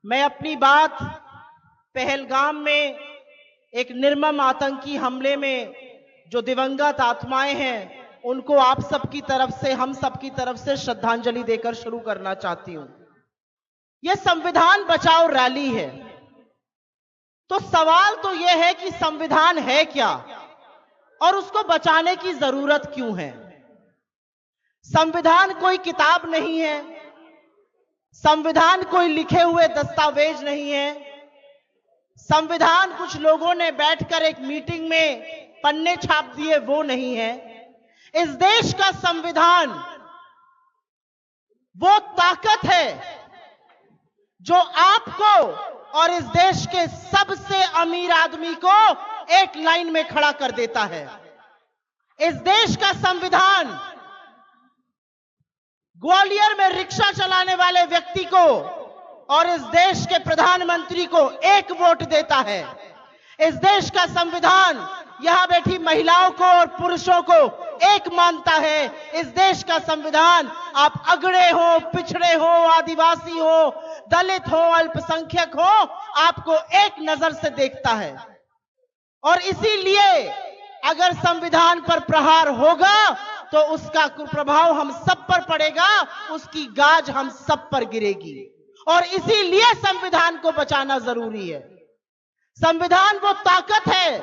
मैं अपनी बात पहलगाम में एक निर्मम आतंकी हमले में जो दिवंगत आत्माएं हैं उनको आप सबकी तरफ से, हम सबकी तरफ से श्रद्धांजलि देकर शुरू करना चाहती हूं। यह संविधान बचाओ रैली है। तो सवाल तो यह है कि संविधान है क्या और उसको बचाने की जरूरत क्यों है। संविधान कोई किताब नहीं है, संविधान कोई लिखे हुए दस्तावेज नहीं है, संविधान कुछ लोगों ने बैठकर एक मीटिंग में पन्ने छाप दिए वो नहीं है। इस देश का संविधान वो ताकत है जो आपको और इस देश के सबसे अमीर आदमी को एक लाइन में खड़ा कर देता है। इस देश का संविधान ग्वालियर में रिक्शा चलाने वाले व्यक्ति को और इस देश के प्रधानमंत्री को एक वोट देता है। इस देश का संविधान यहां बैठी महिलाओं को और पुरुषों को एक मानता है। इस देश का संविधान आप अगड़े हो, पिछड़े हो, आदिवासी हो, दलित हो, अल्पसंख्यक हो, आपको एक नजर से देखता है। और इसीलिए अगर संविधान पर प्रहार होगा तो उसका कुप्रभाव हम सब पर पड़ेगा, उसकी गाज हम सब पर गिरेगी। और इसीलिए संविधान को बचाना जरूरी है। संविधान वो ताकत है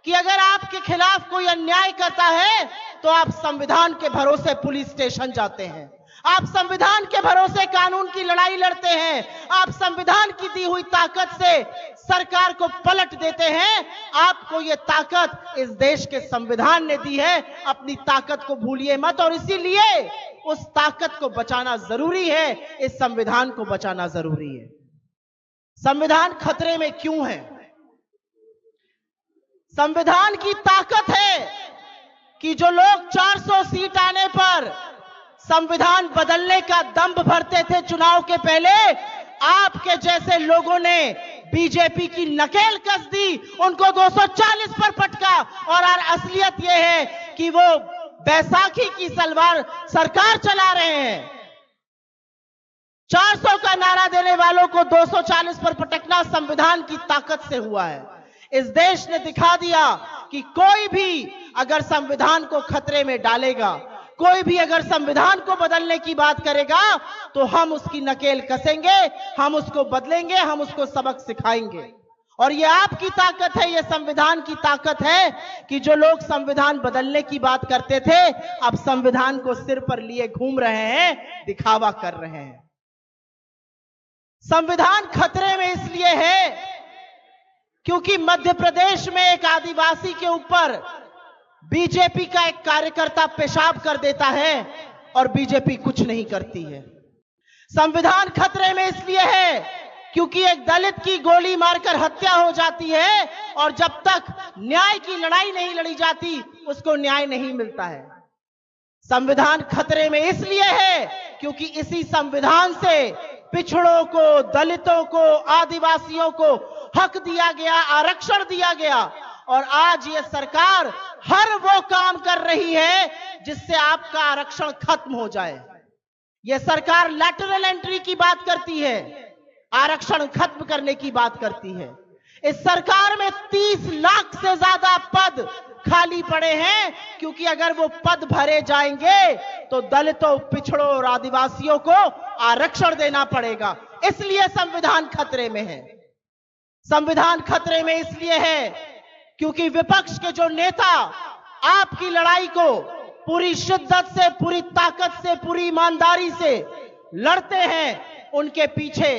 कि अगर आपके खिलाफ कोई अन्याय करता है तो आप संविधान के भरोसे पुलिस स्टेशन जाते हैं, आप संविधान के भरोसे कानून की लड़ाई लड़ते हैं, आप संविधान की दी हुई ताकत से सरकार को पलट देते हैं। आपको ये ताकत इस देश के संविधान ने दी है, अपनी ताकत को भूलिए मत। और इसीलिए उस ताकत को बचाना जरूरी है, इस संविधान को बचाना जरूरी है। संविधान खतरे में क्यों है? संविधान की ताकत है कि जो लोग 400 सीट आने पर संविधान बदलने का दंभ भरते थे चुनाव के पहले, आपके जैसे लोगों ने बीजेपी की नकेल कस दी, उनको 240 पर पटका। और असलियत यह है कि वो बैसाखी की सलवार सरकार चला रहे हैं। 400 का नारा देने वालों को 240 पर पटकना संविधान की ताकत से हुआ है। इस देश ने दिखा दिया कि कोई भी अगर संविधान को खतरे में डालेगा, कोई भी अगर संविधान को बदलने की बात करेगा तो हम उसकी नकेल कसेंगे, हम उसको बदलेंगे, हम उसको सबक सिखाएंगे। और ये आपकी ताकत है, ये संविधान की ताकत है कि जो लोग संविधान बदलने की बात करते थे अब संविधान को सिर पर लिए घूम रहे हैं, दिखावा कर रहे हैं। संविधान खतरे में इसलिए है क्योंकि मध्य प्रदेश में एक आदिवासी के ऊपर बीजेपी का एक कार्यकर्ता पेशाब कर देता है और बीजेपी कुछ नहीं करती है। संविधान खतरे में इसलिए है क्योंकि एक दलित की गोली मारकर हत्या हो जाती है और जब तक न्याय की लड़ाई नहीं लड़ी जाती उसको न्याय नहीं मिलता है। संविधान खतरे में इसलिए है क्योंकि इसी संविधान से पिछड़ों को, दलितों को, आदिवासियों को हक दिया गया, आरक्षण दिया गया। और आज ये सरकार हर वो काम कर रही है जिससे आपका आरक्षण खत्म हो जाए। ये सरकार लैटरल एंट्री की बात करती है, आरक्षण खत्म करने की बात करती है। इस सरकार में 30 लाख से ज्यादा पद खाली पड़े हैं क्योंकि अगर वो पद भरे जाएंगे तो दलितों, पिछड़ों और आदिवासियों को आरक्षण देना पड़ेगा। इसलिए संविधान खतरे में है। संविधान खतरे में इसलिए है क्योंकि विपक्ष के जो नेता आपकी लड़ाई को पूरी शिद्दत से, पूरी ताकत से, पूरी ईमानदारी से लड़ते हैं, उनके पीछे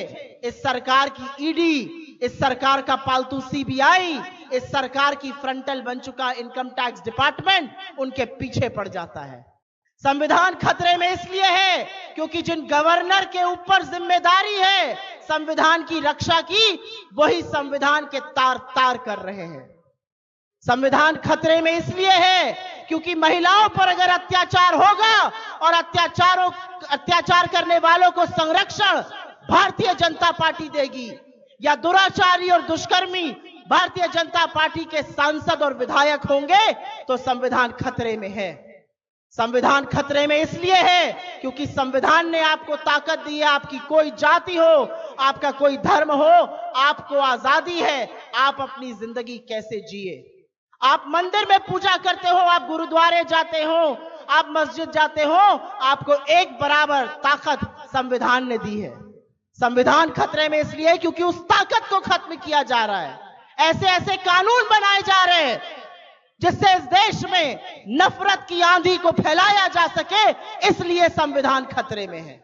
इस सरकार की ईडी, इस सरकार का पालतू सीबीआई, इस सरकार की फ्रंटल बन चुका इनकम टैक्स डिपार्टमेंट उनके पीछे पड़ जाता है। संविधान खतरे में इसलिए है क्योंकि जिन गवर्नर के ऊपर जिम्मेदारी है संविधान की रक्षा की, वही संविधान के तार तार कर रहे हैं। संविधान खतरे में इसलिए है क्योंकि महिलाओं पर अगर अत्याचार होगा और अत्याचार करने वालों को संरक्षण भारतीय जनता पार्टी देगी, या दुराचारी और दुष्कर्मी भारतीय जनता पार्टी के सांसद और विधायक होंगे, तो संविधान खतरे में है। संविधान खतरे में इसलिए है क्योंकि संविधान ने आपको ताकत दी है। आपकी कोई जाति हो, आपका कोई धर्म हो, आपको आजादी है आप अपनी जिंदगी कैसे जिए। आप मंदिर में पूजा करते हो, आप गुरुद्वारे जाते हो, आप मस्जिद जाते हो, आपको एक बराबर ताकत संविधान ने दी है। संविधान खतरे में इसलिए क्योंकि उस ताकत को खत्म किया जा रहा है। ऐसे ऐसे कानून बनाए जा रहे हैं जिससे इस देश में नफरत की आंधी को फैलाया जा सके, इसलिए संविधान खतरे में है।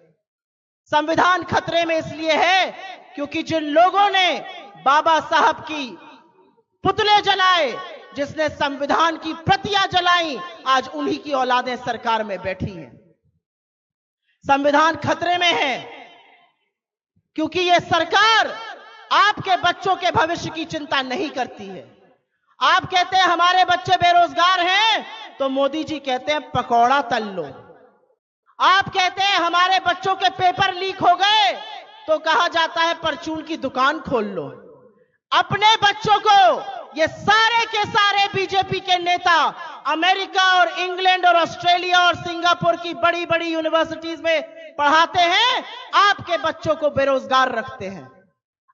संविधान खतरे में इसलिए है क्योंकि जिन लोगों ने बाबा साहब की पुतले जलाए, जिसने संविधान की प्रतियां जलाई, आज उन्हीं की औलादें सरकार में बैठी हैं। संविधान खतरे में है क्योंकि यह सरकार आपके बच्चों के भविष्य की चिंता नहीं करती है। आप कहते हैं हमारे बच्चे बेरोजगार हैं, तो मोदी जी कहते हैं पकौड़ा तल लो। आप कहते हैं हमारे बच्चों के पेपर लीक हो गए, तो कहा जाता है परचून की दुकान खोल लो। अपने बच्चों को ये सारे के सारे बीजेपी के नेता अमेरिका और इंग्लैंड और ऑस्ट्रेलिया और सिंगापुर की बड़ी बड़ी यूनिवर्सिटीज में पढ़ाते हैं, आपके बच्चों को बेरोजगार रखते हैं।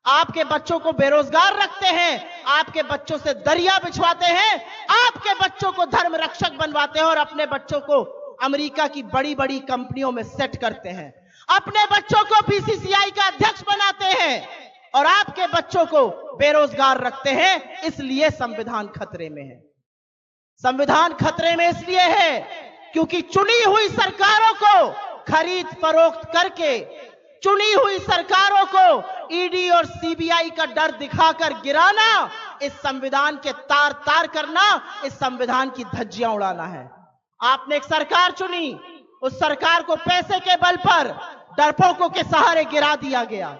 आपके बच्चों को बेरोजगार रखते हैं, आपके बच्चों से दरिया बिछवाते हैं, आपके बच्चों को धर्म रक्षक बनवाते हैं और अपने बच्चों को अमेरिका की बड़ी बड़ी कंपनियों में सेट करते हैं। अपने बच्चों को बीसीसीआई का अध्यक्ष बनाते हैं और आपके बच्चों को बेरोजगार रखते हैं। इसलिए संविधान खतरे में है। संविधान खतरे में इसलिए है क्योंकि चुनी हुई सरकारों को खरीद फरोख्त करके, चुनी हुई सरकारों को ईडी और सीबीआई का डर दिखाकर गिराना, इस संविधान के तार तार करना, इस संविधान की धज्जियां उड़ाना है। आपने एक सरकार चुनी, उस सरकार को पैसे के बल पर डरपोकों के सहारे गिरा दिया गया।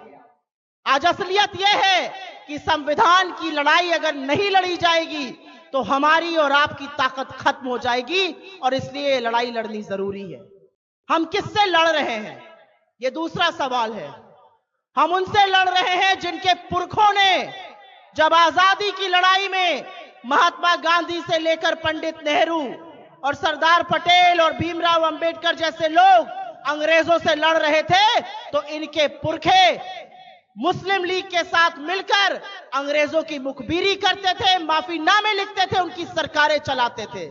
आज असलियत यह है कि संविधान की लड़ाई अगर नहीं लड़ी जाएगी तो हमारी और आपकी ताकत खत्म हो जाएगी और इसलिए ये लड़ाई लड़नी जरूरी है। हम किससे लड़ रहे हैं, ये दूसरा सवाल है। हम उनसे लड़ रहे हैं जिनके पुरखों ने जब आजादी की लड़ाई में महात्मा गांधी से लेकर पंडित नेहरू और सरदार पटेल और भीमराव अंबेडकर जैसे लोग अंग्रेजों से लड़ रहे थे, तो इनके पुरखे मुस्लिम लीग के साथ मिलकर अंग्रेजों की मुखबिरी करते थे, माफीनामे लिखते थे, उनकी सरकारें चलाते थे।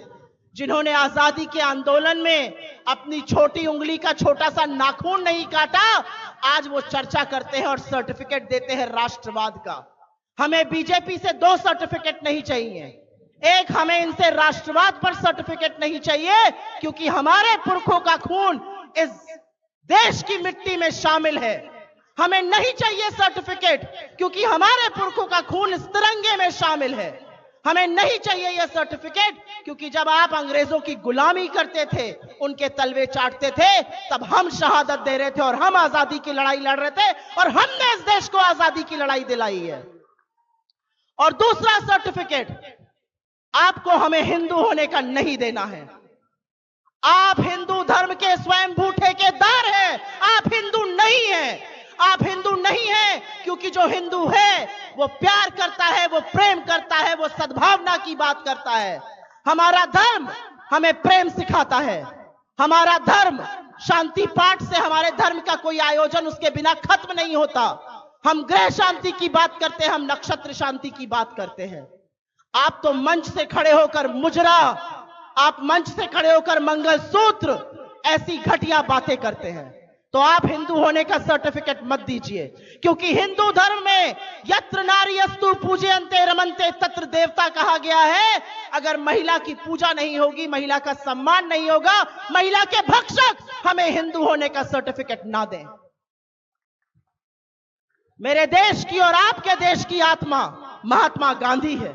जिन्होंने आजादी के आंदोलन में अपनी छोटी उंगली का छोटा सा नाखून नहीं काटा, आज वो चर्चा करते हैं और सर्टिफिकेट देते हैं राष्ट्रवाद का। हमें बीजेपी से दो सर्टिफिकेट नहीं चाहिए। एक, हमें इनसे राष्ट्रवाद पर सर्टिफिकेट नहीं चाहिए क्योंकि हमारे पुरखों का खून इस देश की मिट्टी में शामिल है। हमें नहीं चाहिए सर्टिफिकेट क्योंकि हमारे पुरखों का खून इस तिरंगे में शामिल है। हमें नहीं चाहिए यह सर्टिफिकेट क्योंकि जब आप अंग्रेजों की गुलामी करते थे, उनके तलवे चाटते थे, तब हम शहादत दे रहे थे और हम आजादी की लड़ाई लड़ रहे थे और हमने इस देश को आजादी की लड़ाई दिलाई है। और दूसरा सर्टिफिकेट, आपको हमें हिंदू होने का नहीं देना है। आप हिंदू धर्म के स्वयंभू ठेकेदार हैं, आप हिंदू नहीं हैं। आप हिंदू नहीं हैं क्योंकि जो हिंदू है वो प्यार करता है, वो प्रेम करता है, वो सद्भावना की बात करता है। हमारा धर्म हमें प्रेम सिखाता है। हमारा धर्म शांति पाठ से, हमारे धर्म का कोई आयोजन उसके बिना खत्म नहीं होता। हम ग्रह शांति की बात करते हैं, हम नक्षत्र शांति की बात करते हैं। आप तो मंच से खड़े होकर मुजरा, आप मंच से खड़े होकर मंगलसूत्र, ऐसी घटिया बातें करते हैं। तो आप हिंदू होने का सर्टिफिकेट मत दीजिए क्योंकि हिंदू धर्म में यत्र नार्यस्तु पूजयन्ते रमन्ते तत्र देवता कहा गया है। अगर महिला की पूजा नहीं होगी, महिला का सम्मान नहीं होगा, महिला के भक्षक हमें हिंदू होने का सर्टिफिकेट ना दें। मेरे देश की और आपके देश की आत्मा महात्मा गांधी है।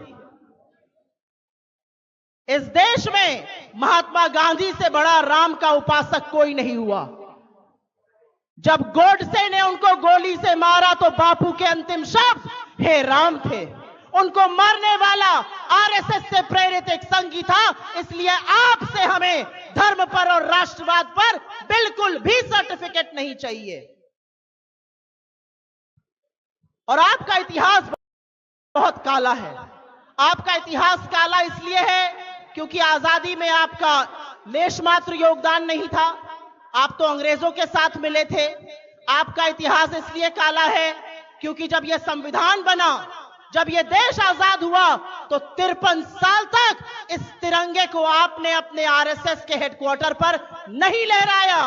इस देश में महात्मा गांधी से बड़ा राम का उपासक कोई नहीं हुआ। जब गोडसे ने उनको गोली से मारा तो बापू के अंतिम शब्द हे राम थे। उनको मारने वाला आरएसएस से प्रेरित एक संघी था। इसलिए आपसे हमें धर्म पर और राष्ट्रवाद पर बिल्कुल भी सर्टिफिकेट नहीं चाहिए। और आपका इतिहास बहुत काला है। आपका इतिहास काला इसलिए है क्योंकि आजादी में आपका लेश मात्र योगदान नहीं था। आप तो अंग्रेजों के साथ मिले थे। आपका इतिहास इसलिए काला है क्योंकि जब यह संविधान बना, जब यह देश आजाद हुआ, तो 53 साल तक इस तिरंगे को आपने अपने आरएसएस के हेडक्वार्टर पर नहीं लहराया।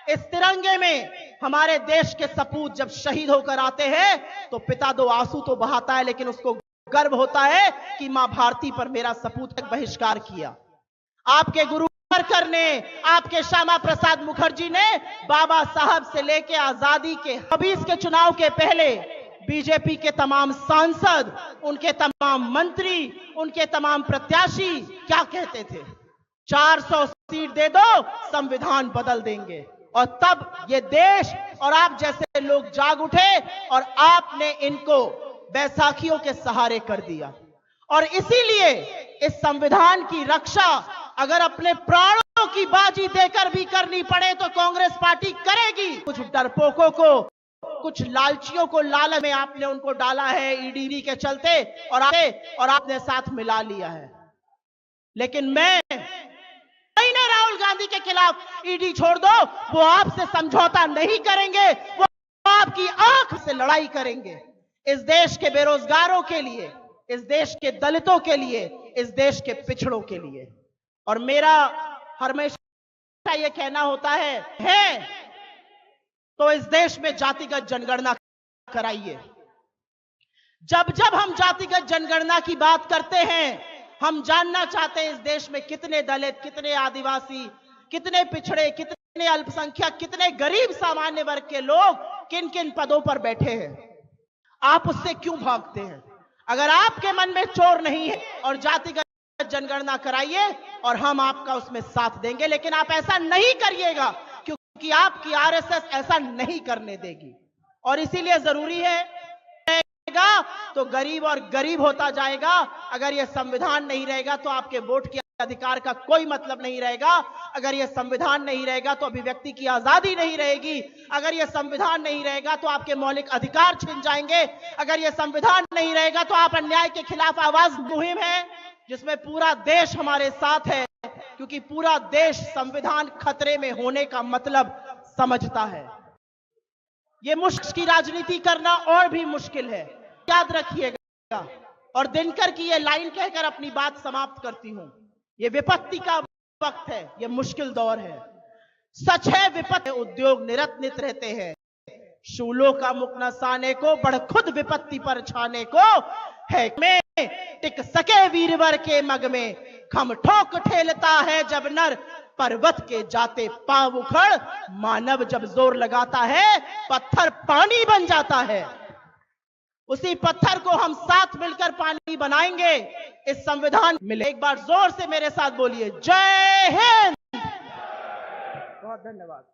इस तिरंगे में हमारे देश के सपूत जब शहीद होकर आते हैं तो पिता दो आंसू तो बहाता है, लेकिन उसको गर्व होता है कि मां भारती पर मेरा सपूत तक बहिष्कार किया। आपके गुरु सावरकर ने, आपके श्यामा प्रसाद मुखर्जी ने बाबा साहब से लेकर आजादी के 26 के चुनाव के पहले बीजेपी के तमाम सांसद, उनके तमाम मंत्री, उनके तमाम प्रत्याशी क्या कहते थे? 400 सीट दे दो, संविधान बदल देंगे। और तब ये देश और आप जैसे लोग जाग उठे और आपने इनको बैसाखियों के सहारे कर दिया। और इसीलिए इस संविधान की रक्षा अगर अपने प्राणों की बाजी देकर भी करनी पड़े तो कांग्रेस पार्टी करेगी। कुछ डरपोकों को, कुछ लालचियों को लालच में आपने उनको डाला है ईडी के चलते, और आपने साथ मिला लिया है। लेकिन मैं नहीं, राहुल गांधी के खिलाफ ईडी छोड़ दो, वो आपसे समझौता नहीं करेंगे, वो आपकी आंख से लड़ाई करेंगे। इस देश के बेरोजगारों के लिए, इस देश के दलितों के लिए, इस देश के पिछड़ों के लिए। और मेरा हमेशा ये कहना होता है तो इस देश में जातिगत जनगणना कराइए। जब जब हम जातिगत जनगणना की बात करते हैं, हम जानना चाहते हैं इस देश में कितने दलित, कितने आदिवासी, कितने पिछड़े, कितने अल्पसंख्यक, कितने गरीब सामान्य वर्ग के लोग किन किन पदों पर बैठे हैं। आप उससे क्यों भागते हैं? अगर आपके मन में चोर नहीं है और जातिगत जनगणना कराइए और हम आपका उसमें साथ देंगे, लेकिन आप ऐसा नहीं करिएगा क्योंकि आपकी आरएसएस ऐसा नहीं करने देगी। और इसीलिए जरूरी है तो गरीब और गरीब होता जाएगा। अगर यह संविधान नहीं रहेगा तो आपके वोट के अधिकार का कोई मतलब नहीं रहेगा। अगर यह संविधान नहीं रहेगा तो अभिव्यक्ति की आजादी नहीं रहेगी। अगर यह संविधान नहीं रहेगा तो आपके मौलिक अधिकार छिन जाएंगे। अगर यह संविधान नहीं रहेगा तो आप अन्याय के खिलाफ आवाज मुहिम है जिसमें पूरा देश हमारे साथ है, क्योंकि पूरा देश संविधान खतरे में होने का मतलब समझता है। ये मुश्किल की राजनीति करना और भी मुश्किल है, याद रखिएगा। और दिनकर की ये लाइन कहकर अपनी बात समाप्त करती हूं। ये विपत्ति का वक्त है, ये मुश्किल दौर है। सच है विपत्ति उद्योग निरत रहते हैं, शूलों का मुख न साने को बढ़ खुद विपत्ति पर छाने को है। में टिक सके वीरवर के मग में खम ठोक ठेलता है जब नर, पर्वत के जाते पांव उखड़ मानव जब जोर लगाता है पत्थर पानी बन जाता है। उसी पत्थर को हम साथ मिलकर पानी बनाएंगे। इस संविधान मिले। एक बार जोर से मेरे साथ बोलिए, जय हिंद। बहुत धन्यवाद।